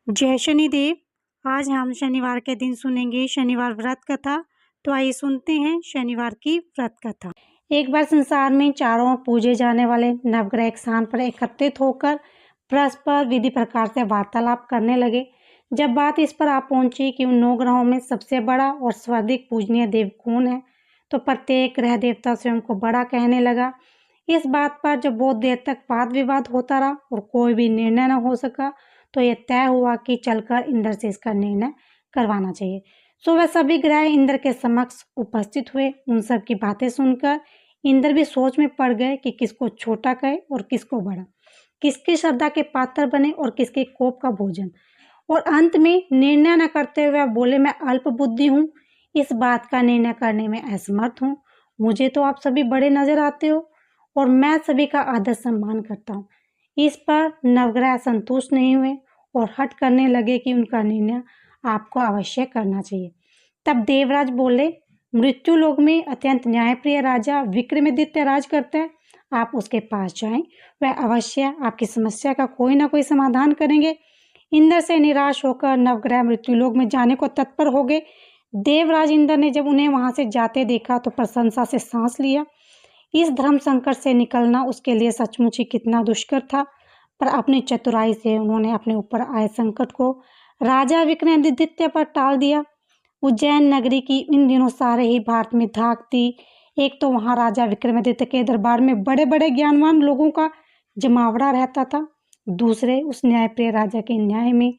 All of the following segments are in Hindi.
जय शनिदेव। आज हम शनिवार के दिन सुनेंगे शनिवार व्रत कथा। तो आइए सुनते हैं शनिवार की व्रत कथा। एक बार संसार में चारों ओर पूजे जाने वाले नवग्रह एक स्थान पर एकत्रित होकर परस्पर विधि प्रकार से वार्तालाप करने लगे। जब बात इस पर आ पहुंची कि उन 9 ग्रहों में सबसे बड़ा और सर्वाधिक पूजनीय देव कौन है, तो प्रत्येक ग्रह देवता स्वयं को बड़ा कहने लगा। इस बात पर जब बहुत देर तक वाद विवाद होता रहा और कोई भी निर्णय न हो सका, तो यह तय हुआ कि चलकर इंद्र से इसका निर्णय करवाना चाहिए। सो वह सभी ग्रह इंद्र के समक्ष उपस्थित हुए। उन सब की बातें सुनकर इंद्र भी सोच में पड़ गए कि किसको छोटा कहे और किसको बड़ा, किसकी श्रद्धा के पात्र बने और किसके कोप का भोजन। और अंत में निर्णय न करते हुए बोले, मैं अल्प बुद्धि हूँ, इस बात का निर्णय करने में असमर्थ हूँ। मुझे तो आप सभी बड़े नजर आते हो और मैं सभी का आदर सम्मान करता हूँ। इस पर नवग्रह संतुष्ट नहीं हुए और हट करने लगे कि उनका निर्णय आपको अवश्य करना चाहिए। तब देवराज बोले, मृत्यु लोक में अत्यंत न्यायप्रिय राजा विक्रमादित्य राज करता है, आप उसके पास जाएं, वह अवश्य आपकी समस्या का कोई ना कोई समाधान करेंगे। इंद्र से निराश होकर नवग्रह मृत्युलोक में जाने को तत्पर हो गए। देवराज इंद्र ने जब उन्हें वहां से जाते देखा तो प्रशंसा से सांस लिया। इस धर्म संकट से निकलना उसके लिए सचमुच ही कितना दुष्कर था, पर अपनी चतुराई से उन्होंने अपने ऊपर आए संकट को राजा विक्रमादित्य पर टाल दिया। उज्जैन नगरी की इन दिनों सारे ही भारत में धाक थी। एक तो वहां राजा विक्रमादित्य के दरबार में बड़े बड़े ज्ञानवान लोगों का जमावड़ा रहता था, दूसरे उस न्यायप्रिय राजा के न्याय में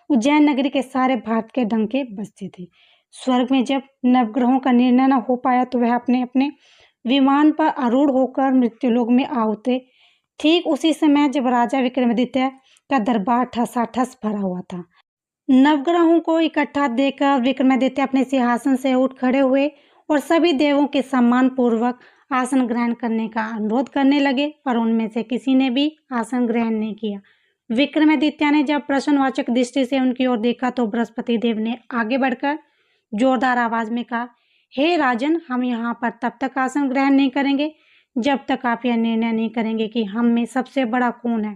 उज्जैन नगरी के सारे भारत के डंके बजते थे। स्वर्ग में जब नवग्रहों का निर्णय न हो पाया तो वह अपने अपने विमान पर आरूढ़ होकर मृत्युलोक में आ उतरे। ठीक उसी समय जब राजा विक्रमादित्य का दरबार ठसाठस भरा हुआ था। नवग्रहों को इकट्ठा देखकर विक्रमादित्य अपने सिंहासन से उठ खड़े हुए और सभी देवों के सम्मान पूर्वक आसन ग्रहण करने का अनुरोध करने लगे, पर उनमें से किसी ने भी आसन ग्रहण नहीं किया। विक्रमादित्य ने जब प्रश्नवाचक दृष्टि से उनकी ओर देखा तो बृहस्पति देव ने आगे बढ़कर जोरदार आवाज में कहा, हे राजन, हम यहाँ पर तब तक आसन ग्रहण नहीं करेंगे जब तक आप यह निर्णय नहीं करेंगे कि हम में सबसे बड़ा कौन है।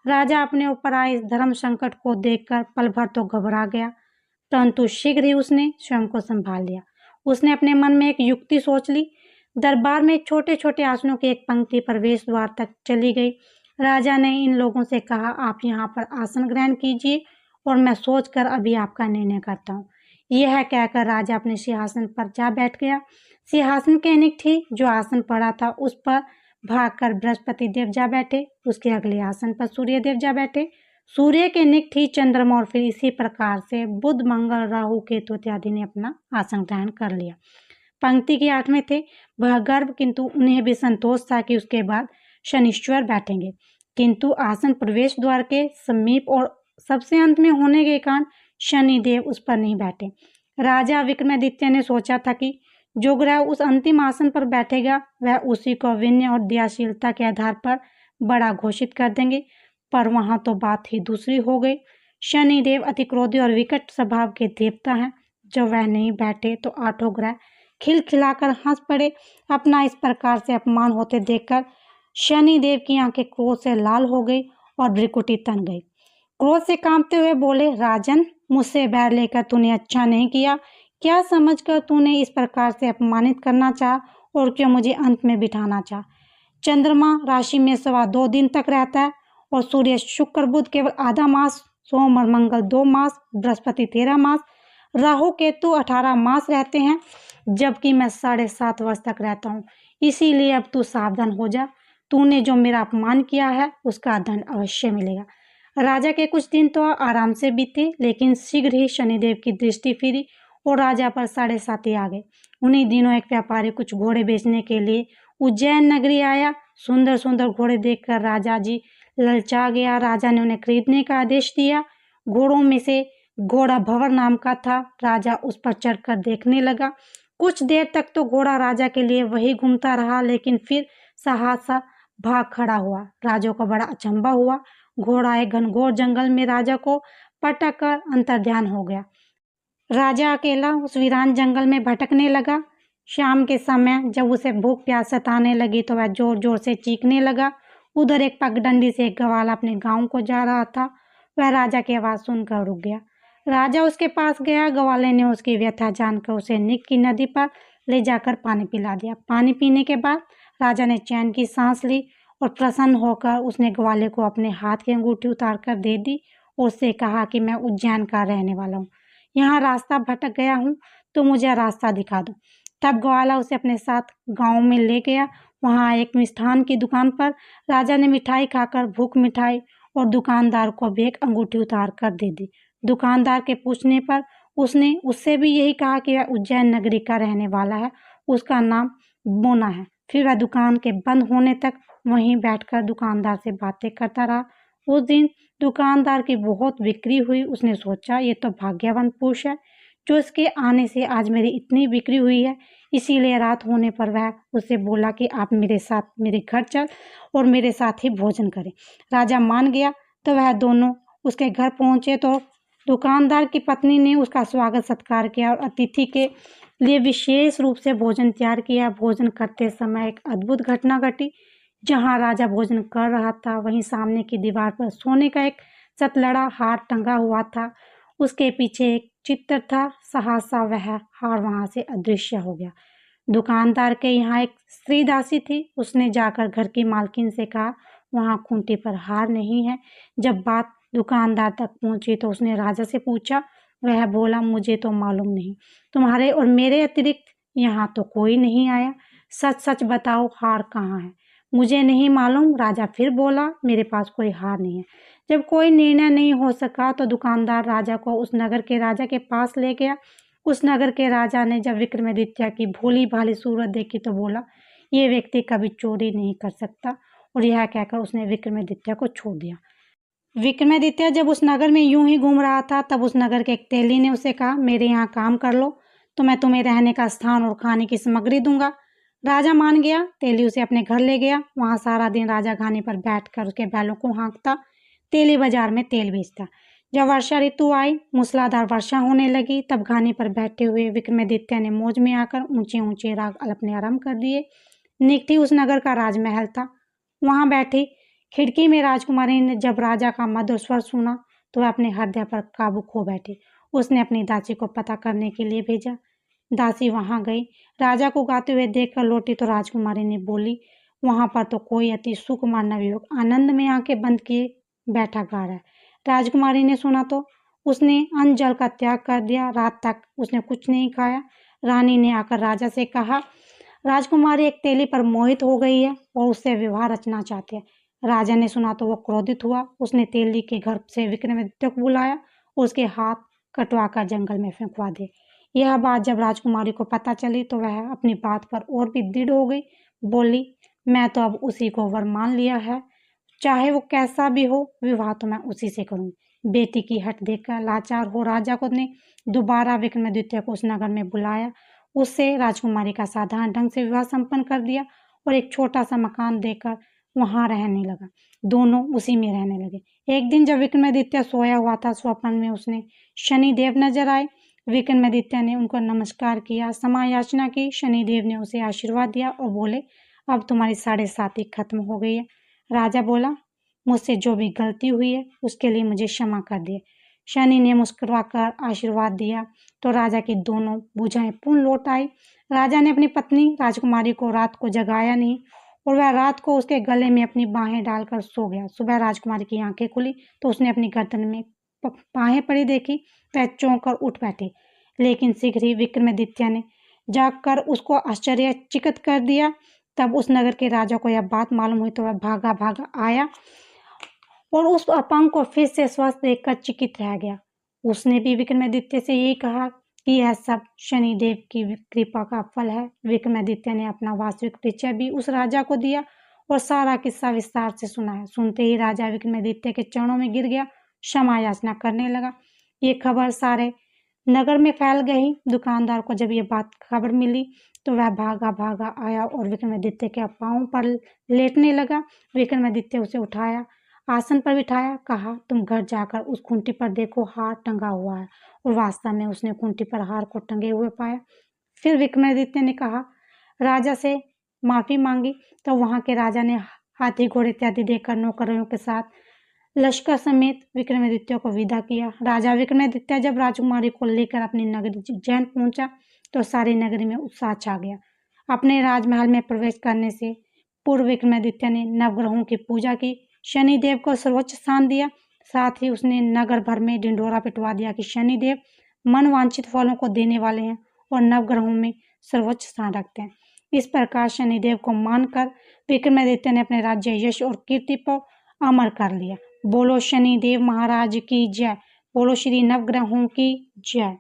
राजा अपने ऊपर आए इस धर्म संकट को देखकर पल भर तो घबरा गया, परंतु शीघ्र ही उसने स्वयं को संभाल लिया। उसने अपने मन में एक युक्ति सोच ली। दरबार में छोटे छोटे आसनों की एक पंक्ति प्रवेश द्वार तक चली गई। राजा ने इन लोगों से कहा, आप यहाँ पर आसन ग्रहण कीजिए और मैं सोचकर अभी आपका निर्णय करता हूँ। यह कहकर राजा अपने सिंहासन पर जा बैठ गया। सिंहासन के निकट जो आसन पड़ा था उस पर भागकर बृहस्पति देव जा बैठे। उसके अगले आसन पर सूर्य देव जा बैठे। सूर्य के निकट ही चंद्रमा और फिर इसी प्रकार से बुध, मंगल, राहु, केतु इत्यादि ने अपना आसन ग्रहण कर लिया। पंक्ति के 8 में थे वह गर्भ, किंतु उन्हें भी संतोष था कि उसके बाद शनिश्चर बैठेंगे, किंतु आसन प्रवेश द्वार के समीप और सबसे अंत में होने के कारण शनिदेव उस पर नहीं बैठे। राजा विक्रमादित्य ने सोचा था कि जो ग्रह उस अंतिम आसन पर बैठेगा वह उसी को विनय और दयाशीलता के आधार पर बड़ा घोषित कर देंगे, पर वहां तो बात ही दूसरी हो गई। शनिदेव अति क्रोधी और विकट स्वभाव के देवता हैं। जब वह नहीं बैठे तो 8 ग्रह खिलखिलाकर हंस पड़े। अपना इस प्रकार से अपमान होते देखकर शनिदेव की आंखें क्रोध से लाल हो गई और भ्रिकुटी तन गई। क्रोध से कांपते हुए बोले, राजन, मुझसे बैर लेकर तूने अच्छा नहीं किया। क्या समझकर तूने इस प्रकार से अपमानित करना चाहा और क्यों मुझे अंत में बिठाना चाहा? चंद्रमा राशि में 2.25 दिन तक रहता है और सूर्य, शुक्र, बुध केवल आधा मास, सोम और मंगल 2 मास, बृहस्पति 13 मास, राहु केतु 18 मास रहते हैं, जबकि मैं 7.5 वर्ष तक रहता हूँ। इसीलिए अब तू सावधान हो जा। तूने जो मेरा अपमान किया है उसका दंड अवश्य मिलेगा। राजा के कुछ दिन तो आराम से बीते, लेकिन शीघ्र ही शनिदेव की दृष्टि फिरी और राजा पर 7.5 आ गए। उन्हीं दिनों एक व्यापारी कुछ घोड़े बेचने के लिए उज्जैन नगरी आया। सुंदर सुंदर घोड़े देखकर राजा जी ललचा गया। राजा ने उन्हें खरीदने का आदेश दिया। घोड़ों में से घोड़ा भंवर नाम का था। राजा उस पर चढ़कर देखने लगा। कुछ देर तक तो घोड़ा राजा के लिए वही घूमता रहा, लेकिन फिर सहसा भाग खड़ा हुआ। राजा को बड़ा अचंभा हुआ। घोड़ा एक घनघोर जंगल में राजा को पटक कर अंतर्ध्यान हो गया। राजा अकेला उस वीरान जंगल में भटकने लगा। शाम के समय जब उसे भूख प्यास सताने लगी तो वह जोर जोर से चीखने लगा। उधर एक पगडंडी से एक ग्वाला अपने गांव को जा रहा था। वह राजा की आवाज़ सुनकर रुक गया। राजा उसके पास गया। ग्वाले ने उसकी व्यथा जानकर उसे निक की नदी पर ले जाकर पानी पिला दिया। पानी पीने के बाद राजा ने चैन की सांस ली और प्रसन्न होकर उसने ग्वाले को अपने हाथ की अंगूठी उतार कर दे दी और उससे कहा कि मैं उज्जैन का रहने वाला हूँ, यहाँ रास्ता भटक गया हूँ, तो मुझे रास्ता दिखा दो। तब ग्वाला उसे अपने साथ गांव में ले गया। वहाँ एक मिष्ठान की दुकान पर राजा ने मिठाई खाकर भूख मिठाई और दुकानदार को भी एक अंगूठी उतार कर दे दी। दुकानदार के पूछने पर उसने उससे भी यही कहा कि वह उज्जैन नगरी का रहने वाला है, उसका नाम बोना है। फिर वह दुकान के बंद होने तक वहीं बैठकर दुकानदार से बातें करता रहा। उस दिन दुकानदार की बहुत बिक्री हुई। उसने सोचा, ये तो भाग्यवान पुरुष है जो इसके आने से आज मेरी इतनी बिक्री हुई है। इसीलिए रात होने पर वह उससे बोला कि आप मेरे साथ मेरे घर चल और मेरे साथ ही भोजन करें। राजा मान गया। तो वह दोनों उसके घर पहुंचे तो दुकानदार की पत्नी ने उसका स्वागत सत्कार किया और अतिथि के लिए विशेष रूप से भोजन तैयार किया। भोजन करते समय एक अद्भुत घटना घटी। जहाँ राजा भोजन कर रहा था वहीं सामने की दीवार पर सोने का एक सतलड़ा हार टंगा हुआ था। उसके पीछे एक चित्र था। सहसा वह हार वहां से अदृश्य हो गया। दुकानदार के यहाँ एक स्त्री दासी थी। उसने जाकर घर की मालकिन से कहा, वहाँ खूंटी पर हार नहीं है। जब बात दुकानदार तक पहुंची तो उसने राजा से पूछा। वह बोला, मुझे तो मालूम नहीं, तुम्हारे और मेरे अतिरिक्त यहाँ तो कोई नहीं आया। सच सच बताओ, हार कहाँ है? मुझे नहीं मालूम। राजा फिर बोला, मेरे पास कोई हार नहीं है। जब कोई निर्णय नहीं हो सका तो दुकानदार राजा को उस नगर के राजा के पास ले गया। उस नगर के राजा ने जब विक्रमादित्य की भोली भाली सूरत देखी तो बोला, ये व्यक्ति कभी चोरी नहीं कर सकता, और यह कहकर उसने विक्रमादित्य को छोड़ दिया। विक्रमादित्य जब उस नगर में यूं ही घूम रहा था तब उस नगर के एक तेली ने उसे कहा, मेरे यहाँ काम कर लो तो मैं तुम्हें रहने का स्थान और खाने की सामग्री दूंगा। राजा मान गया। तेली उसे अपने घर ले गया। वहां सारा दिन राजा घानी पर बैठकर उसके बैलों को हाँकता, तेली बाजार में तेल बेचता। जब वर्षा ऋतु आई, मूसलाधार वर्षा होने लगी, तब घानी पर बैठे हुए विक्रमादित्य ने मौज में आकर ऊंचे ऊंचे राग अपने आरंभ कर दिए। निकटी उस नगर का राजमहल था। वहां बैठी खिड़की में राजकुमारी ने जब राजा का मधुर स्वर सुना तो वह अपने हृदय पर काबू खो बैठी। उसने अपनी दासी को पता करने के लिए भेजा। दासी वहां गई। राजा को गाते हुए देखकर लौटी तो राजकुमारी ने बोली, वहां पर तो कोई अति सुकुमार नवयुवक आनंद में आंखें बंद किए बैठा गा रहा है। राजकुमारी ने सुना तो उसने अन्न जल का त्याग कर दिया। रात तक उसने कुछ नहीं खाया। रानी ने आकर राजा से कहा, राजकुमारी एक तेली पर मोहित हो गई है और उससे विवाह रचना चाहती है। राजा ने सुना तो वो क्रोधित हुआ। उसने तेली के घर से विक्रमादित्य को बुलाया और उसके हाथ कटवाकर जंगल में फेंकवा दिए। यह बात जब राजकुमारी को पता चली तो वह अपनी बात पर और भी दृढ़ हो गई। बोली, मैं तो अब उसी को वर मान लिया है, चाहे वो कैसा भी हो, विवाह तो मैं उसी से करूंगी। बेटी की हट देखकर लाचार हो राजा को ने दोबारा विक्रमादित्य को उस नगर में बुलाया। उससे राजकुमारी का साधारण ढंग से विवाह संपन्न कर दिया और एक छोटा सा मकान देकर वहां रहने लगा। दोनों उसी में रहने लगे। एक दिन जब विक्रमादित्य सोया हुआ था, स्वप्न में उसने शनिदेव नजर आए। विक्रमादित्य ने उनको नमस्कार किया, क्षमा याचना की। शनिदेव ने उसे आशीर्वाद दिया और बोले, अब तुम्हारी 7.5 खत्म हो गई है। राजा बोला, मुझसे जो भी गलती हुई है उसके लिए मुझे क्षमा कर दिए। शनि ने मुस्कुराकर आशीर्वाद दिया तो राजा की दोनों भुजाएं पुनः लौट आई। राजा ने अपनी पत्नी राजकुमारी को रात को जगाया नहीं और वह रात को उसके गले में अपनी बाहें डालकर सो गया। सुबह राजकुमारी की आंखें खुली तो उसने अपनी गर्दन में बाहें पड़ी देखी। वह चौंक कर उठ बैठी, लेकिन शीघ्र ही विक्रमादित्य ने जागकर उसको आश्चर्यचकित कर दिया। तब उस नगर के राजा को यह बात मालूम हुई तो वह भागा भागा आया और उस अपंग को फिर से स्वस्थ देखकर चकित रह गया। उसने भी विक्रमादित्य से यही कहा कि यह सब शनिदेव की कृपा का फल है। विक्रमादित्य ने अपना वास्तविक परिचय भी उस राजा को दिया और सारा किस्सा विस्तार से सुनाया। सुनते ही राजा विक्रमादित्य के चरणों में गिर गया, क्षमा याचना करने लगा। ये खबर सारे नगर में फैल गई। दुकानदार को जब ये बात खबर मिली तो वह भागा भागा आया और विक्रमादित्य के पांव पर लेटने लगा। विक्रमादित्य उसे उठाया, आसन पर बिठाया, कहा, तुम घर जाकर उस खूंटी पर देखो, हार टंगा हुआ है। और वास्तव में उसने खूंटी पर हार को टंगे हुए पाया। फिर विक्रमादित्य ने कहा, राजा से माफी मांगी तो वहां के राजा ने हाथी घोड़े इत्यादि देकर नौकरों के साथ लश्कर समेत विक्रमादित्य को विदा किया। राजा विक्रमादित्य जब राजकुमारी को लेकर अपनी नगरी उज्जैन पहुंचा तो सारी नगरी में उत्साह छा गया। अपने राजमहल में प्रवेश करने से पूर्व विक्रमादित्य ने नवग्रहों की पूजा की, शनिदेव को सर्वोच्च स्थान दिया। साथ ही उसने नगर भर में ढिंढोरा पिटवा दिया कि शनिदेव मनवांछित फलों को देने वाले हैं और नवग्रहों में सर्वोच्च स्थान रखते हैं। इस प्रकार शनिदेव को मानकर विक्रमादित्य ने अपने राज्य यश और कीर्ति को अमर कर लिया। बोलो शनिदेव महाराज की जय। बोलो श्री नवग्रहों की जय।